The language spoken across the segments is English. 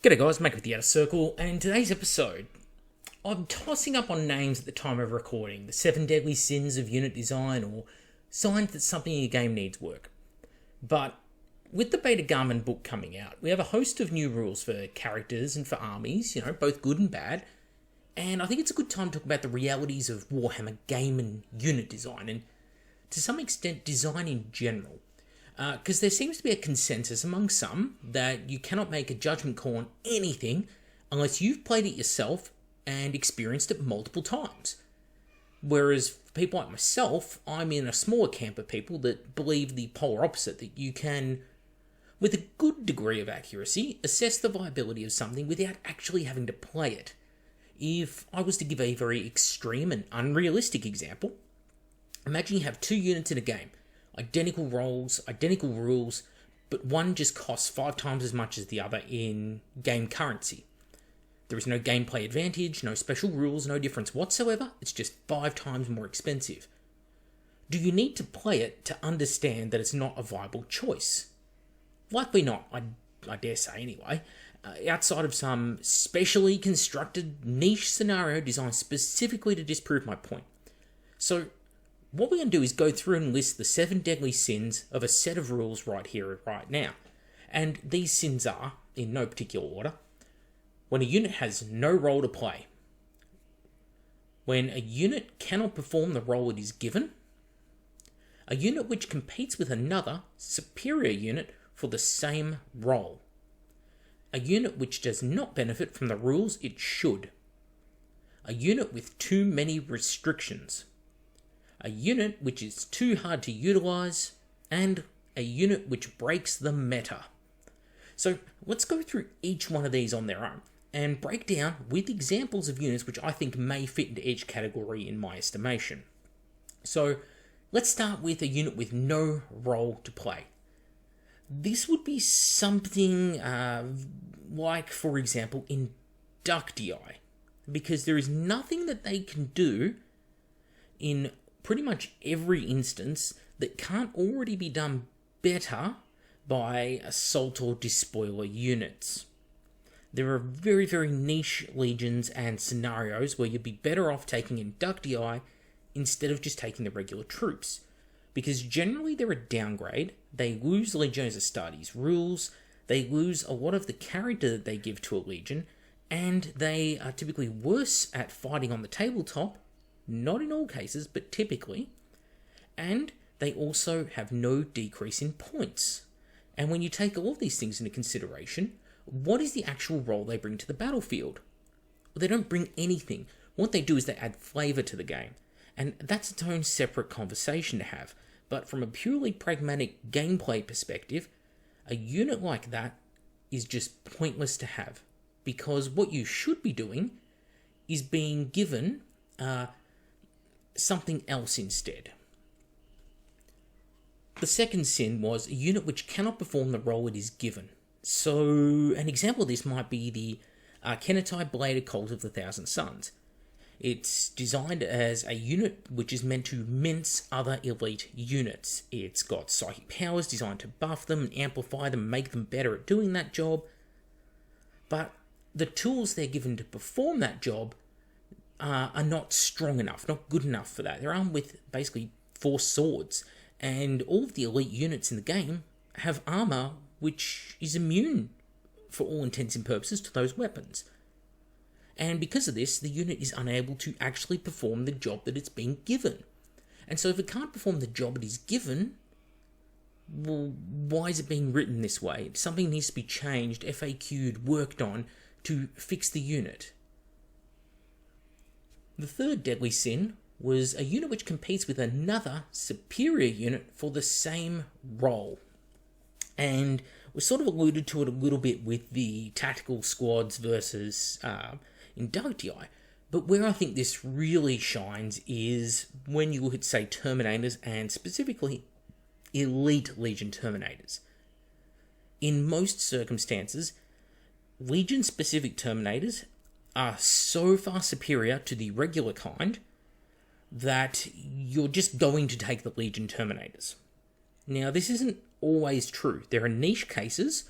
G'day guys, Mike with the Outer Circle, and in today's episode, I'm tossing up on names at the time of recording, the 7 deadly sins of unit design, or signs that something in your game needs work. But with the Beta Garmin book coming out, we have a host of new rules for characters and for armies, both good and bad, and I think it's a good time to talk about the realities of Warhammer game and unit design, and to some extent design in general. Because there seems to be a consensus among some that you cannot make a judgment call on anything unless you've played it yourself and experienced it multiple times. Whereas for people like myself, I'm in a smaller camp of people that believe the polar opposite, that you can, with a good degree of accuracy, assess the viability of something without actually having to play it. If I was to give a very extreme and unrealistic example, imagine you have 2 units in a game. Identical roles, identical rules, but one just costs 5 times as much as the other in game currency. There is no gameplay advantage, no special rules, no difference whatsoever. It's just 5 times more expensive. Do you need to play it to understand that it's not a viable choice? Likely not, I dare say anyway, outside of some specially constructed niche scenario designed specifically to disprove my point. So, what we're going to do is go through and list the 7 deadly sins of a set of rules right here, right now. And these sins are, in no particular order, when a unit has no role to play, when a unit cannot perform the role it is given, a unit which competes with another superior unit for the same role, a unit which does not benefit from the rules it should, a unit with too many restrictions, a unit which is too hard to utilize, and a unit which breaks the meta. So let's go through each one of these on their own and break down with examples of units which I think may fit into each category in my estimation. So let's start with a unit with no role to play. This would be something like, for example, Inductii, because there is nothing that they can do in pretty much every instance that can't already be done better by assault or despoiler units. There are very, very niche legions and scenarios where you'd be better off taking Inductii instead of just taking the regular troops, because generally they're a downgrade. They lose Legiones Astartes rules, they lose a lot of the character that they give to a legion, and they are typically worse at fighting on the tabletop. Not in all cases, but typically. And they also have no decrease in points. And when you take all of these things into consideration, what is the actual role they bring to the battlefield? Well, they don't bring anything. What they do is they add flavour to the game. And that's its own separate conversation to have. But from a purely pragmatic gameplay perspective, a unit like that is just pointless to have. Because what you should be doing is being given something else instead. The second sin was a unit which cannot perform the role it is given. So an example of this might be the Kennetai Bladed Cult of the Thousand Suns. It's designed as a unit which is meant to mince other elite units. It's got psychic powers designed to buff them and amplify them, make them better at doing that job. But the tools they're given to perform that job are not strong enough, not good enough for that. They're armed with basically 4 swords, and all of the elite units in the game have armor which is immune, for all intents and purposes, to those weapons. And because of this, the unit is unable to actually perform the job that it's been given. And so if it can't perform the job it is given, well, why is it being written this way? Something needs to be changed, FAQ'd, worked on to fix the unit. The third deadly sin was a unit which competes with another superior unit for the same role. And we sort of alluded to it a little bit with the tactical squads versus Inductii. But where I think this really shines is when you look at, say, Terminators, and specifically Elite Legion Terminators. In most circumstances, Legion-specific Terminators are so far superior to the regular kind that you're just going to take the Legion Terminators. Now, this isn't always true. There are niche cases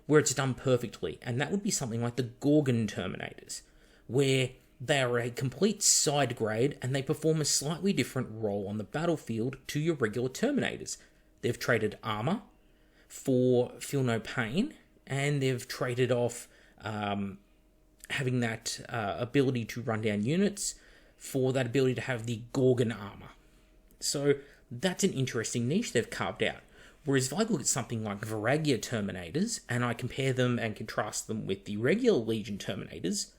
where it's done perfectly, and that would be something like the Gorgon Terminators, where they are a complete side grade and they perform a slightly different role on the battlefield to your regular Terminators. They've traded armor for Feel No Pain, and they've traded off having that ability to run down units for that ability to have the Gorgon armor. So that's an interesting niche they've carved out. Whereas if I look at something like Viragia Terminators, and I compare them and contrast them with the regular Legion Terminators,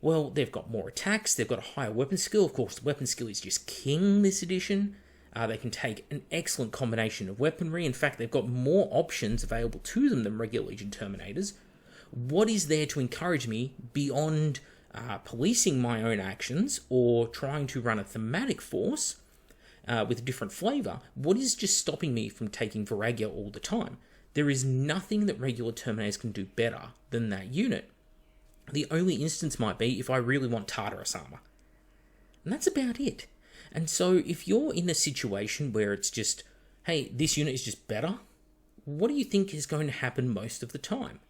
well, they've got more attacks, they've got a higher weapon skill. Of course, the weapon skill is just king this edition. They can take an excellent combination of weaponry. In fact, they've got more options available to them than regular Legion Terminators. What is there to encourage me beyond policing my own actions or trying to run a thematic force with a different flavour? What is just stopping me from taking Viragia all the time? There is nothing that regular Terminators can do better than that unit. The only instance might be if I really want Tartarus armor. And that's about it. And so if you're in a situation where it's just, hey, this unit is just better, what do you think is going to happen most of the time?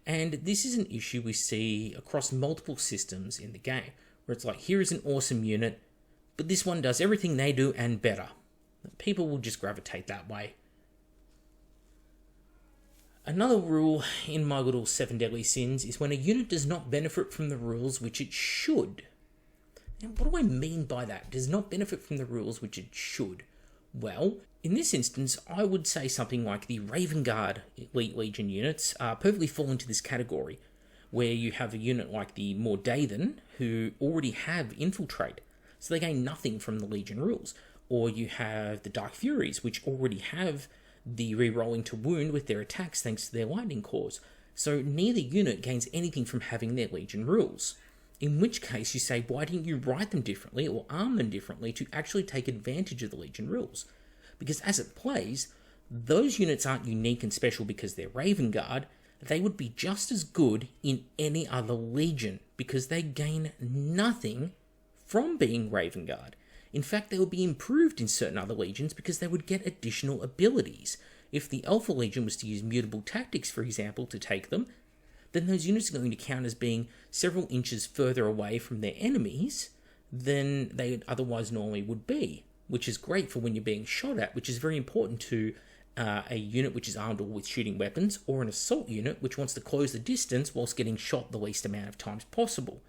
And this is an issue we see across multiple systems in the game, where it's like, here is an awesome unit, but this one does everything they do and better. People will just gravitate that way. Another rule in my little 7 Deadly Sins is when a unit does not benefit from the rules which it should. Now, what do I mean by that? Does not benefit from the rules which it should? Well, in this instance, I would say something like the Raven Guard Elite Legion units perfectly fall into this category, where you have a unit like the Mordathan, who already have Infiltrate, so they gain nothing from the Legion rules. Or you have the Dark Furies, which already have the re-rolling to wound with their attacks thanks to their lightning cores. So neither unit gains anything from having their Legion rules. In which case you say, why didn't you write them differently or arm them differently to actually take advantage of the Legion rules? Because as it plays, those units aren't unique and special because they're Raven Guard. They would be just as good in any other Legion because they gain nothing from being Raven Guard. In fact, they would be improved in certain other legions because they would get additional abilities. If the Alpha Legion was to use mutable tactics, for example, to take them, then those units are going to count as being several inches further away from their enemies than they otherwise normally would be, which is great for when you're being shot at, which is very important to a unit which is armed all with shooting weapons, or an assault unit which wants to close the distance whilst getting shot the least amount of times possible.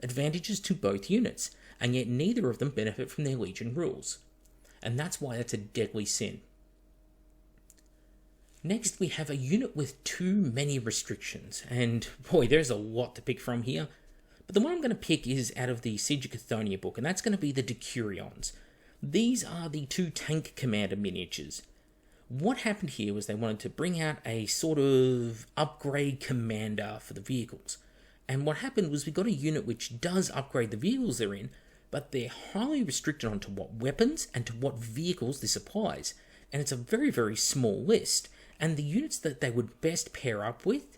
Advantages to both units, and yet neither of them benefit from their Legion rules. And that's why that's a deadly sin. Next, we have a unit with too many restrictions, and boy, there's a lot to pick from here. But the one I'm going to pick is out of the Siege of Cathonia book, and that's going to be the Decurions. These are the 2 tank commander miniatures. What happened here was they wanted to bring out a sort of upgrade commander for the vehicles. And what happened was we got a unit which does upgrade the vehicles they're in, but they're highly restricted onto what weapons and to what vehicles this applies. And it's a very, very small list. And the units that they would best pair up with,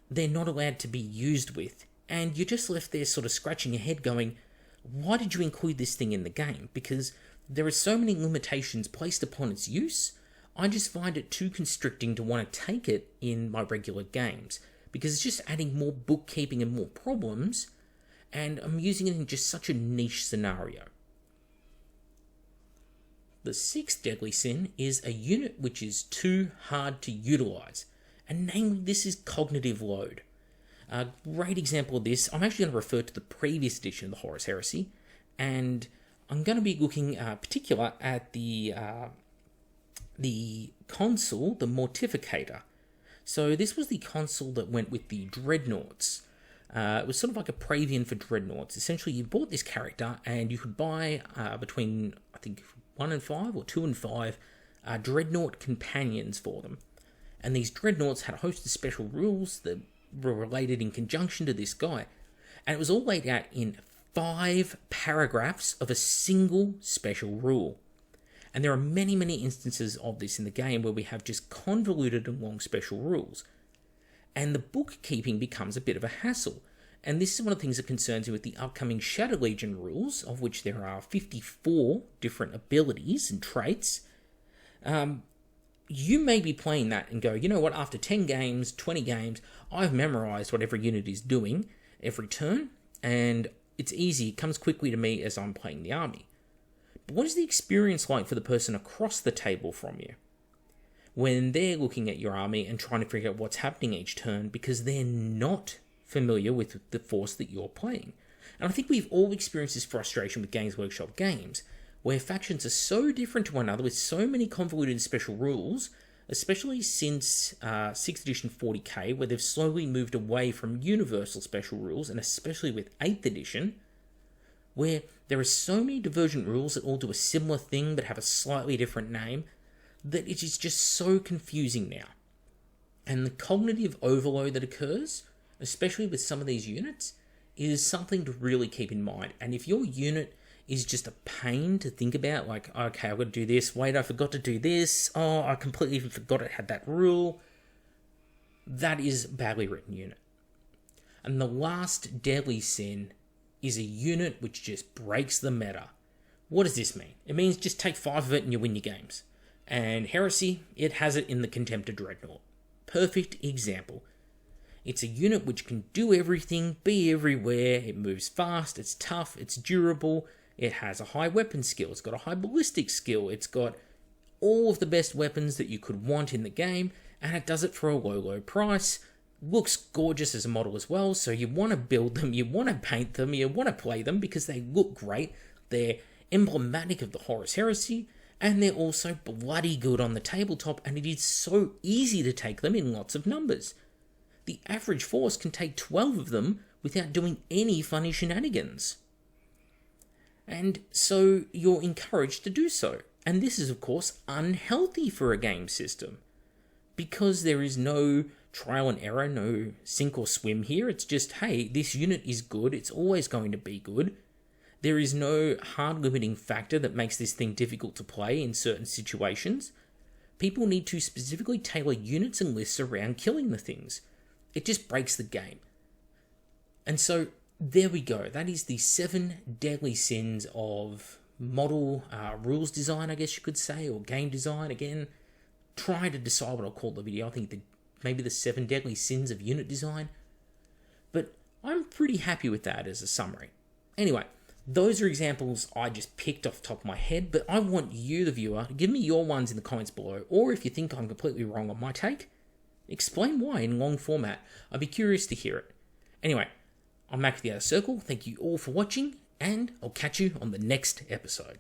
they're not allowed to be used with. And you're just left there sort of scratching your head going, why did you include this thing in the game? Because there are so many limitations placed upon its use, I just find it too constricting to want to take it in my regular games. Because it's just adding more bookkeeping and more problems, and I'm using it in just such a niche scenario. The 6th deadly sin is a unit which is too hard to utilise, and namely this is cognitive load. A great example of this, I'm actually going to refer to the previous edition of the Horus Heresy, and I'm going to be looking particular at the console, the Mortificator. So this was the console that went with the Dreadnoughts. It was sort of like a Praevian for Dreadnoughts. Essentially, you bought this character and you could buy between, I think, 1 and 5 or 2 and 5 Dreadnought companions for them. And these Dreadnoughts had a host of special rules that were related in conjunction to this guy. And it was all laid out in 5 paragraphs of a single special rule. And there are many, many instances of this in the game where we have just convoluted and long special rules. And the bookkeeping becomes a bit of a hassle. And this is one of the things that concerns me with the upcoming Shadow Legion rules, of which there are 54 different abilities and traits. you may be playing that and go, you know what, after 10 games, 20 games, I've memorized what every unit is doing every turn, and it's easy, it comes quickly to me as I'm playing the army. But what is the experience like for the person across the table from you when they're looking at your army and trying to figure out what's happening each turn because they're not familiar with the force that you're playing? And I think we've all experienced this frustration with Games Workshop games, where factions are so different to one another with so many convoluted special rules, especially since 6th edition 40k, where they've slowly moved away from universal special rules, and especially with 8th edition, where there are so many divergent rules that all do a similar thing but have a slightly different name, that it is just so confusing now. And the cognitive overload that occurs, especially with some of these units, is something to really keep in mind. And if your unit is just a pain to think about, like, okay, I've got to do this, wait, I forgot to do this, oh, I completely forgot it had that rule, that is a badly written unit. And the last deadly sin is a unit which just breaks the meta. What does this mean? It means just take 5 of it and you win your games. And Heresy, it has it in the Contemptor Dreadnought. Perfect example. It's a unit which can do everything, be everywhere, it moves fast, it's tough, it's durable, it has a high weapon skill, it's got a high ballistic skill, it's got all of the best weapons that you could want in the game, and it does it for a low price. Looks gorgeous as a model as well, so you want to build them, you want to paint them, you want to play them because they look great, they're emblematic of the Horus Heresy, and they're also bloody good on the tabletop, and it is so easy to take them in lots of numbers. The average force can take 12 of them without doing any funny shenanigans. And so you're encouraged to do so. And this is, of course, unhealthy for a game system, because there is no trial and error, no sink or swim here. It's just, hey, this unit is good, it's always going to be good. There is no hard limiting factor that makes this thing difficult to play in certain situations. People need to specifically tailor units and lists around killing the things. It just breaks the game. And so there we go. That is the 7 deadly sins of model rules design, I guess you could say, or game design. Again, trying to decide what I'll call the video. I think maybe the 7 deadly sins of unit design. But I'm pretty happy with that as a summary. Anyway, those are examples I just picked off the top of my head, but I want you, the viewer, to give me your ones in the comments below, or if you think I'm completely wrong on my take, explain why in long format. I'd be curious to hear it. Anyway, I'm Mac with the Outer Circle. Thank you all for watching, and I'll catch you on the next episode.